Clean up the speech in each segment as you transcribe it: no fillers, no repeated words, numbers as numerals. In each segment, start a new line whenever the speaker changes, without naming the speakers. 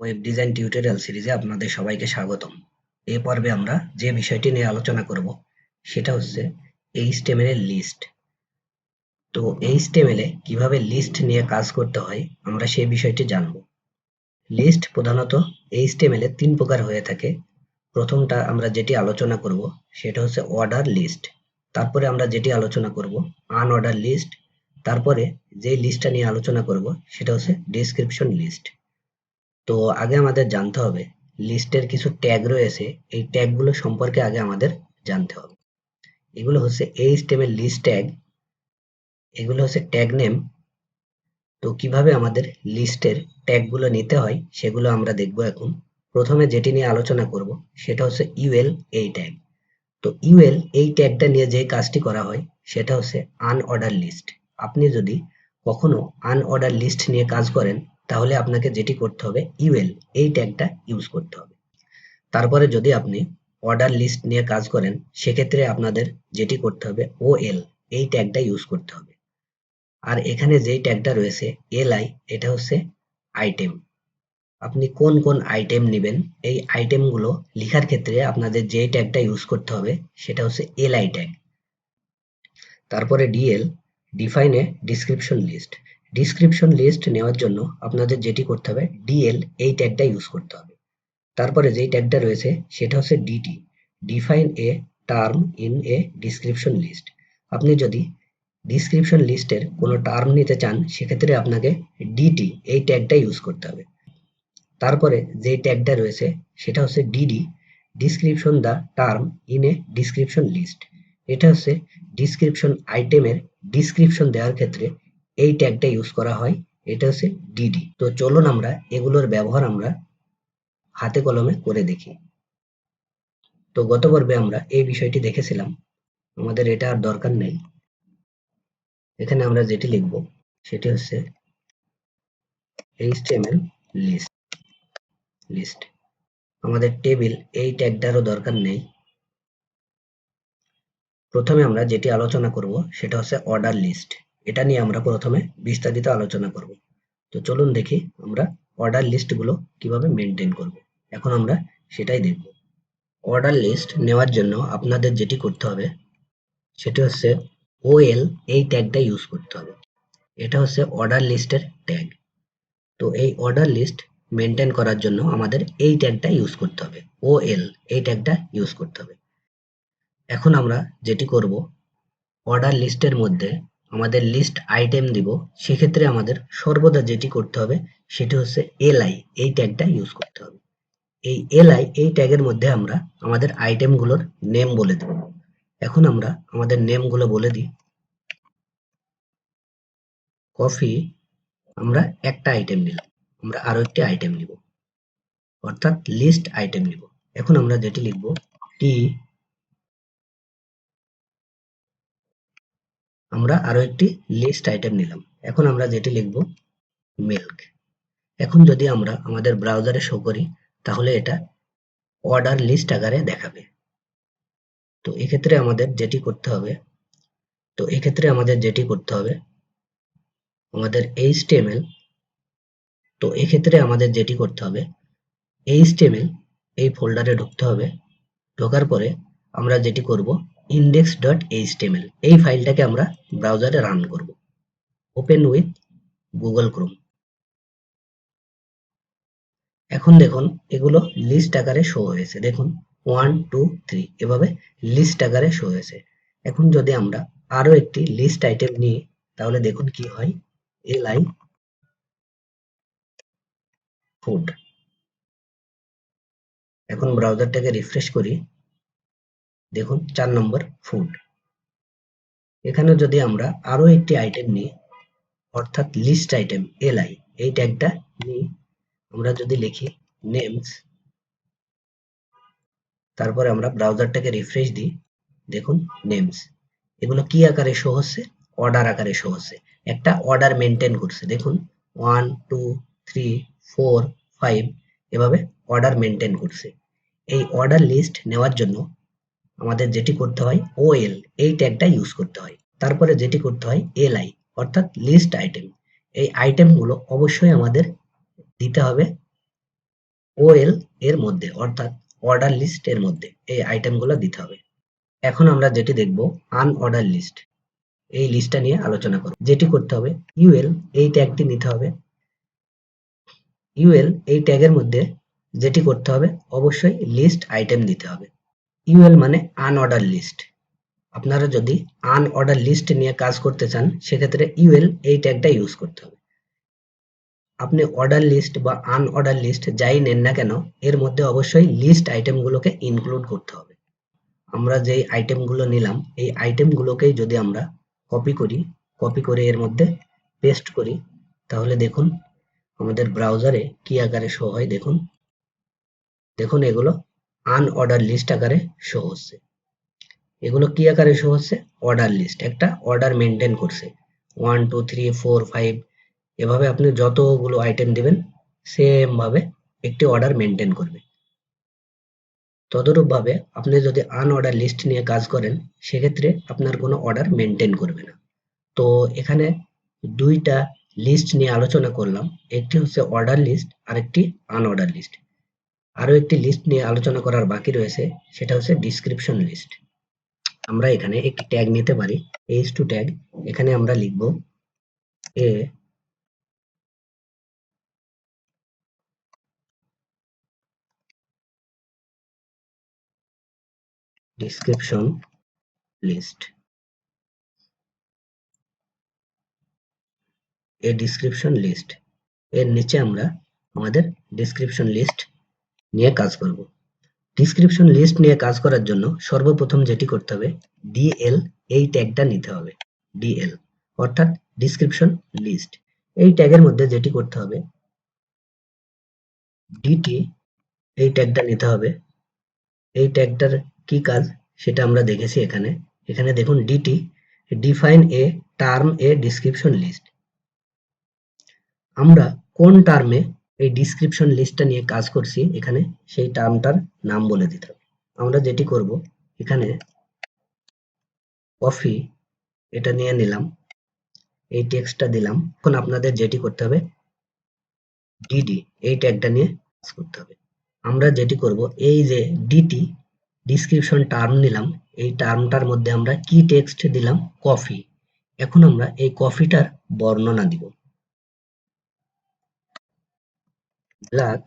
Web design tutorial সিরিজে আপনাদের সবাইকে স্বাগতম। এই পর্বে আমরা যে বিষয়টি নিয়ে আলোচনা করব সেটা হচ্ছে এইচটিএমএল এর লিস্ট। তো এইচটিএমএল এ কিভাবে লিস্ট নিয়ে কাজ করতে হয় আমরা সেই বিষয়টি জানব। লিস্ট প্রধানত এইচটিএমএল এ 3 প্রকার হয়ে থাকে। প্রথমটা আমরা যেটি আলোচনা করব সেটা হচ্ছে অর্ডার লিস্ট। তারপরে আমরা যেটি আলোচনা করব আনঅর্ডার লিস্ট। তারপরে যে লিস্টটা নিয়ে আলোচনা করব সেটা হচ্ছে ডেসক্রিপশন লিস্ট। তো আগে আমাদের জানতে হবে লিস্টের কিছু ট্যাগ রয়েছে, এই ট্যাগগুলো সম্পর্কে আগে আমাদের জানতে হবে। এগুলো হচ্ছে এইচটিএমএল লিস্ট ট্যাগ, এগুলো হচ্ছে ট্যাগ নেম। তো কিভাবে আমাদের লিস্টের ট্যাগগুলো নিতে হয় সেগুলো আমরা দেখব এখন। প্রথমে যেটি নিয়ে আলোচনা করব সেটা হচ্ছে ইউএল এই ট্যাগ। তো ইউএল এই ট্যাগটা নিয়ে যে কাজটি করা হয় সেটা হচ্ছে আনঅর্ডার লিস্ট। আপনি যদি কখনো আনঅর্ডার লিস্ট নিয়ে কাজ করেন তাহলে আপনাকে যেটি করতে হবে ইউএল এই ট্যাগটা ইউজ করতে হবে। তারপরে যদি আপনি অর্ডার লিস্ট নিয়ে কাজ করেন সেক্ষেত্রে আপনাদের যেটি করতে হবে ওএল এই ট্যাগটা ইউজ করতে হবে। আর এখানে যেই ট্যাগটা রয়েছে এলআই, এটা হচ্ছে আইটেম। আপনি কোন কোন আইটেম নেবেন এই আইটেমগুলো লেখার ক্ষেত্রে আপনাদের যে ট্যাগটা ইউজ করতে হবে সেটা হচ্ছে এলআই ট্যাগ। তারপরে DL, define a description list. Description list নেওয়ার জন্য আপনাদের যেটি করতে হবে ডিএল এই ট্যাগটা ইউজ করতে হবে। তারপরে যেই ট্যাগটা রয়েছে সেটা হচ্ছে DT, define a term in a description list. আপনি যদি ডিসক্রিপশন লিস্টের কোনো টার্ম নিতে চান সেক্ষেত্রে আপনাকে ডিটি এই ট্যাগটা ইউজ করতে হবে। তারপরে যে ট্যাগটা রয়েছে সেটা হচ্ছে DD, description the term in a description list. এটা হচ্ছে ডিসক্রিপশন আইটেমের ডিসক্রিপশন দেওয়ার ক্ষেত্রে এই ট্যাগটা ইউজ করা হয়, এটা হচ্ছে ডিডি। তো চলুন আমরা এগুলোর ব্যবহার আমরা হাতে কলমে করে দেখি। তো গত পর্বে আমরা এই বিষয়টি দেখেছিলাম, আমাদের এটা আর দরকার নেই। এখানে আমরা যেটি লিখব সেটি হচ্ছে HTML লিস্ট। লিস্ট আমাদের টেবিল এই ট্যাগটারও দরকার নেই। প্রথমে আমরা যেটি আলোচনা করব সেটা হচ্ছে অর্ডার লিস্ট। এটা নিয়ে আমরা প্রথমে বিস্তারিত আলোচনা করব। তো চলুন দেখি আমরা অর্ডার লিস্টগুলো কিভাবে মেনটেন করব। এখন আমরা সেটাই দেখব। অর্ডার লিস্ট নেওয়ার জন্য আপনাদের যেটি করতে হবে সেটি হচ্ছে ওএল এই ট্যাগটা ইউজ করতে হবে। এটা হচ্ছে অর্ডার লিস্টের ট্যাগ। তো এই অর্ডার লিস্ট মেনটেন করার জন্য আমাদের এই ট্যাগটা ইউজ করতে হবে, ওএল এই ট্যাগটা ইউজ করতে হবে। এখন আমরা যেটি করব অর্ডার লিস্টের মধ্যে আমাদের লিস্ট আইটেম দিব, সেক্ষেত্রে আমাদের সর্বদা যেটি করতে হবে সেটি হচ্ছে এলআই এই ট্যাগটা ইউজ করতে হবে। এই এলআই এই ট্যাগের মধ্যে আমরা আমাদের আইটেমগুলোর নেম বলে দেব। এখন আমরা আমাদের নেমগুলো বলে দিই। কফি, আমরা একটা আইটেম নিলাম, আমরা আরো একটি আইটেম নিব, অর্থাৎ লিস্ট আইটেম নিব। এখন আমরা যেটি লিখব টি, আমরা আরো একটি লিস্ট আইটেম নিলাম। এখন আমরা যেটি লিখব মিল্ক। এখন যদি আমরা আমাদের ব্রাউজারে শো করি তাহলে এটা অর্ডার লিস্ট আকারে দেখাবে। তো এক্ষেত্রে আমাদের যেটি করতে হবে আমাদের HTML, তো এক্ষেত্রে আমাদের যেটি করতে হবে HTML এই ফোল্ডারে ঢুকতে হবে। ঢোকার পরে আমরা যেটি করব index.html এই ফাইলটাকে আমরা ব্রাউজারে রান করব। Open with Google Chrome. এখন দেখুন এগুলো লিস্ট আকারে শো হয়েছে, দেখুন 1 2 3 এভাবে লিস্ট আকারে শো হয়েছে। এখন যদি আমরা আরো একটি লিস্ট আইটেম নিই তাহলে দেখুন কি হয়, এলআই ফুড। এখন ব্রাউজারটাকে রিফ্রেশ করি, দেখুন 4 নম্বর ফুড। এখানে যদি আমরা আরো একটি আইটেম নিই, অর্থাৎ লিস্ট আইটেম এলআই এই ট্যাগটা নিই, আমরা যদি লিখি নেমস, তারপরে আমরা ব্রাউজারটাকে রিফ্রেশ দিই, দেখুন নেমস। এগুলো কি আকারে শো হচ্ছে, অর্ডার আকারে শো হচ্ছে। একটা অর্ডার মেনটেন করছে, দেখুন 1 2 3 4 5 এভাবে অর্ডার মেনটেন করছে। এই অর্ডার লিস্ট নেওয়ার জন্য আমাদের যেটি করতে হয় ওএল এই ট্যাগটা ইউজ করতে হয়। তারপরে যেটি করতে হয় এলআই, অর্থাৎ লিস্ট আইটেম। এই আইটেমগুলো অবশ্যই আমাদের দিতে হবে ওএল এর মধ্যে অর্থাৎ অর্ডার লিস্ট এর মধ্যে এই আইটেমগুলো দিতে হবে। এখন আমরা যেটি দেখব আনঅর্ডার লিস্ট, এই লিস্টটা নিয়ে আলোচনা করব। যেটি করতে হবে ইউএল এই ট্যাগটি নিতে হবে। ইউএল এই ট্যাগের মধ্যে যেটি করতে হবে অবশ্যই লিস্ট আইটেম দিতে হবে। ইউএল মানে আনঅর্ডার লিস্ট। আপনারা যদি আনঅর্ডার লিস্ট নিয়ে কাজ করতে চান সেক্ষেত্রে ইউএল এই ট্যাগটা ইউজ করতে হবে। আপনি অর্ডার লিস্ট বা আনঅর্ডার লিস্ট যাই নেন না কেন এর মধ্যে অবশ্যই লিস্ট আইটেমগুলোকে ইনক্লুড করতে হবে। আমরা যেই আইটেমগুলো নিলাম এই আইটেমগুলোকেই যদি আমরা কপি করে এর মধ্যে পেস্ট করি তাহলে দেখুন আমাদের ব্রাউজারে কি আকারে শো হয়। দেখুন এগুলো আনঅর্ডার লিস্ট আকারে শো হচ্ছে। এগুলো কি আকারে শো হচ্ছে? অর্ডার লিস্ট, একটা অর্ডার মেনটেন করছে 1 2 3 4 5 এভাবে আপনি যতগুলো আইটেম দিবেন সেম ভাবে একটি অর্ডার মেনটেন করবে। তদরূপ ভাবে আপনি যদি আনঅর্ডার লিস্ট নিয়ে কাজ করেন সেক্ষেত্রে আপনার কোনো অর্ডার মেনটেন করবে না। তো এখানে দুইটা লিস্ট নিয়ে আলোচনা করলাম, একটি হচ্ছে অর্ডার লিস্ট আর একটি আনঅর্ডার লিস্ট। আরো একটি লিস্ট নিয়ে আলোচনা করার বাকি রয়েছে, সেটা হচ্ছে ডিসক্রিপশন লিস্ট। আমরা এখানে একটি ট্যাগ নিতে পারি h2 ট্যাগ। এখানে আমরা লিখব a description list. A description list এর নিচে আমরা আমাদের ডিসক্রিপশন লিস্ট নিয়ে কাজ করব। ডিসক্রিপশন লিস্ট নিয়ে কাজ করার জন্য সর্বপ্রথম যেটি করতে হবে ডিএল এই ট্যাগটা নিতে হবে। ডিএল অর্থাৎ ডিসক্রিপশন লিস্ট। এই ট্যাগের মধ্যে যেটি করতে হবে ডিটি এই ট্যাগটা নিতে হবে। এই ট্যাগটার কি কাজ সেটা আমরা দেখেছি এখানে। এখানে দেখুন DT define a term a description list. আমরা কোন টার্মে এই ডিসক্রিপশন লিস্টটা নিয়ে কাজ করছি এখানে সেই টার্মটার নাম বলে দিতে হবে। আমরা যেটি করব এখানে কফি এটা নিয়ে নিলাম, এই টেক্সটটা দিলাম। এখন আপনাদের যেটি করতে হবে ডিডি এই ট্যাগটা নিয়ে কাজ করতে হবে। আমরা যেটি করব এই যে ডিটি ডিসক্রিপশন টার্ম নিলাম, এই টার্মটার মধ্যে আমরা কি টেক্সট দিলাম? কফি। এখন আমরা এই কফিটার বর্ণনা দিব, ব্ল্যাক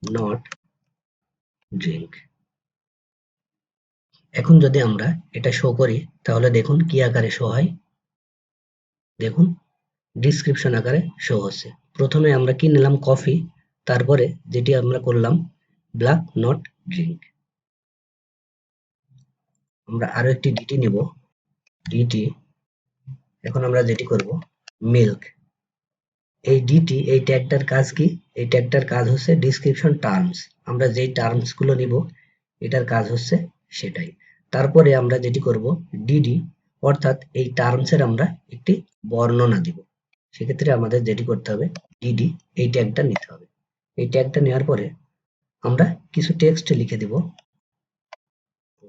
নট ড্রিঙ্ক। এখন যদি আমরা এটা শো করি তাহলে দেখুন কি আকারে শো হয়। দেখুন ডিসক্রিপশন আকারে শো হচ্ছে। প্রথমে আমরা কি নিলাম? কফি। তারপরে যেটি আমরা করলাম ব্ল্যাক নট ড্রিঙ্ক। আমরা আরো একটি ডিটি নিব, ডিটি। এখন আমরা যেটি করব মিল্ক। এই ডিটি এই ট্যাগটার কাজ কি? এই ট্যাগটার কাজ হচ্ছে ডিসক্রিপশন টার্মস। আমরা যেই টার্মস গুলো নিব এটার কাজ হচ্ছে সেটাই। তারপরে আমরা যেটি করব ডিডি অর্থাৎ এই টার্মস এর আমরা একটি বর্ণনা দিব। সেক্ষেত্রে আমাদের যেটি করতে হবে ডিডি এই ট্যাগটা নিতে হবে। এই ট্যাগটা নেওয়ার পরে আমরা কিছু টেক্সট লিখে দিব,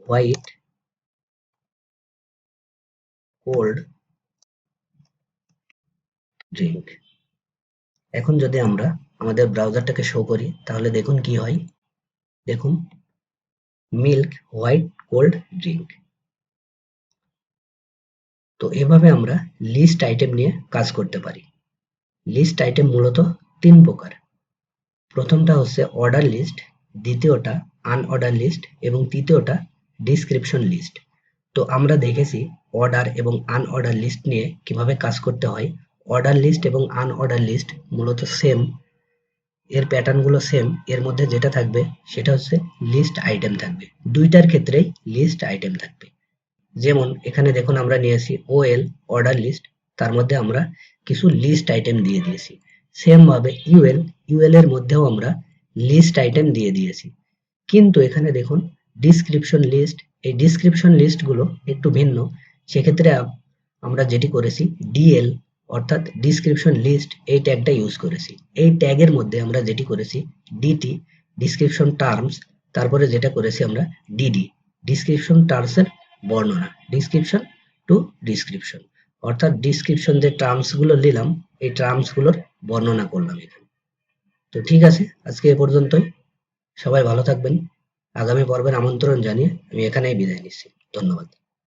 হোয়াইট কোল্ড ড্রিঙ্ক। এখন যদি আমরা আমাদের ব্রাউজারটাকে শো করি তাহলে দেখুন কি হয়। দেখুন মিল্ক হোয়াইট কোল্ড ড্রিঙ্ক। তো এভাবে আমরা লিস্ট আইটেম নিয়ে কাজ করতে পারি। লিস্ট আইটেম মূলত তিন প্রকার। প্রথমটা হচ্ছে অর্ডার লিস্ট, দ্বিতীয়টা আনঅর্ডার লিস্ট এবং তৃতীয়টা ডিসক্রিপশন লিস্ট। তো আমরা দেখেছি অর্ডার এবং আনঅর্ডার লিস্ট নিয়ে কিভাবে কাজ করতে হয়। অর্ডার লিস্ট এবং আনঅর্ডার লিস্ট মূলত সেম, এর প্যাটার্নগুলো সেম। এর মধ্যে যেটা থাকবে সেটা হচ্ছে লিস্ট আইটেম থাকবে। দুইটার ক্ষেত্রেই লিস্ট আইটেম থাকবে। যেমন এখানে দেখুন আমরা নিয়েছি ওএল অর্ডার লিস্ট, তার মধ্যে আমরা কিছু লিস্ট আইটেম দিয়ে দিয়েছি। সেম ভাবে ইউএল, ইউএল এর মধ্যেও আমরা লিস্ট আইটেম দিয়ে দিয়েছি। কিন্তু এখানে দেখুন ডিসক্রিপশন লিস্ট, এই ডিসক্রিপশন লিস্ট গুলো একটু ভিন্ন। সেক্ষেত্রে আমরা যেটি করেছি ডিএল অর্থাৎ ডিসক্রিপশন লিস্ট এই ট্যাগটা ইউজ করেছি। এই ট্যাগের মধ্যে আমরা যেটি করেছি ডিটি ডিসক্রিপশন টার্মস, তারপরে যেটা করেছি আমরা ডিডি ডিসক্রিপশন টার্মস এর বর্ণনা, ডিসক্রিপশন টু ডিসক্রিপশন অর্থাৎ ডিসক্রিপশন যে টার্মস গুলো নিলাম এই টার্মস গুলোর বর্ণনা করলাম এখানে। তো ঠিক আছে, আজকে এ পর্যন্তই। সবাই ভালো থাকবেন। আগামী পর্বের আমন্ত্রণ জানিয়ে আমি এখানেই বিদায় নিচ্ছি। ধন্যবাদ।